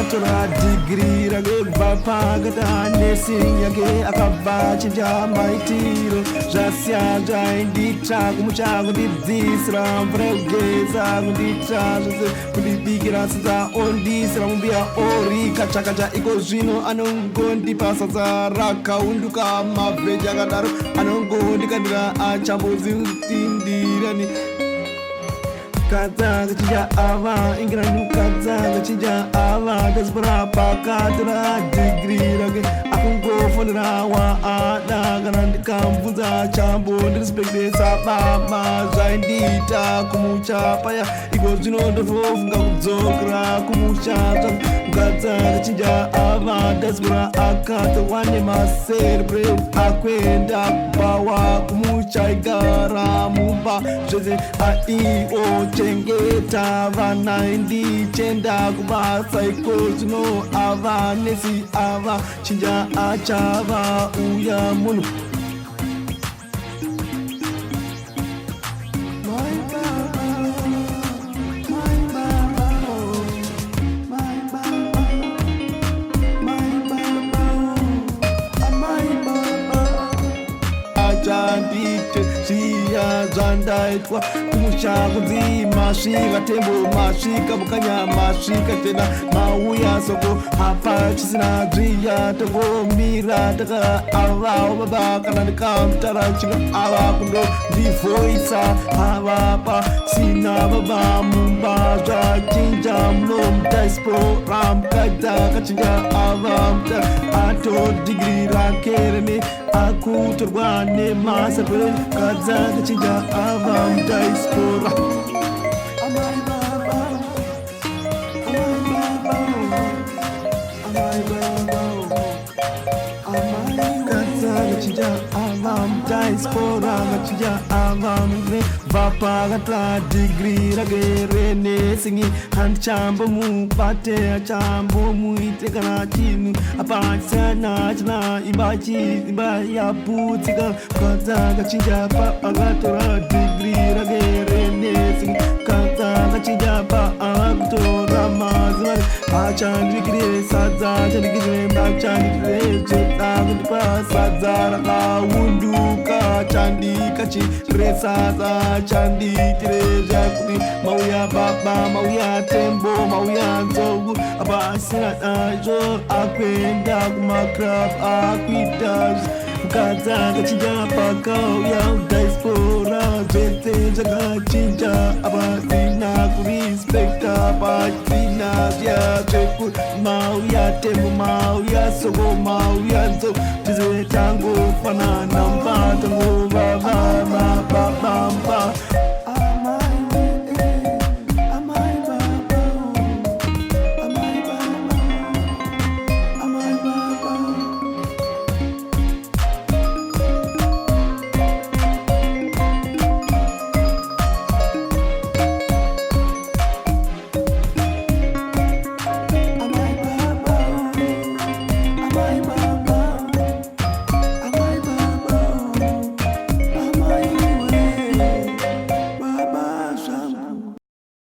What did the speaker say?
akatora digiri rage vapagata nesing yake akabachinja maitiro zvasiya zvaindita kumuchangu ndidzisira mvura yekugeza kundita zvose kundibikira sadza ondisira mumbiya ori kachakacha iko zvino anongondipa sadza rakaunduka mavheji akadaro anongondikandira achambozvindirani kadza kachinja ava ingirani kadza kachinja ava kazipora pakatora digiri rake akungofonera waada kana ndikamubvunza chambo ndirispektesa baba zvaindita kumucha paya iko zvino ndotofunga kudzokera kumucha kadza kachinja ava kazipora akatowane maserebrate akwenda kubawa kumucha igara mumba zvese aiwo chengeta vana ndichenda kubasa iko zvino ava nesi ava chinja achava uya munhu zvandaitwa kumusha kunzi masvika tembo masvika mukanya masvika tena mauya soko hapa chisina zviya tangomira takaavawo baba kana ndikamutara chino ava kundo ndivhoisa avapa sina baba mumba zvachinja munomutaispora mukadza kachinja ava muta atodigiri rake rene akutorwa nemasapere kadza kachinja ava mutaispora spora ngachija ava mune vapa gatra digri ragere singi hanchambo mubate achambo muite kana chinu apachana chana imba ya putika kaza ngachija pa agatora digri ragere singi kaza ngachija pa agatora mazari achandikire sadza chandikire machandikire jeta kundipa sadza rakaunduka chandika chiresadza chandikire zvakuti mauya baba mauya tembo mauya nzogu apasina nazvo akwenda kumakrab akuita mukadza kachinja pakauya udaispora zvese zvakachinja apasina kurispekta pasina zviya zvekuti mauya tembo mauya soko mauya nzogu tise tangofanana mba tangova vama baba mba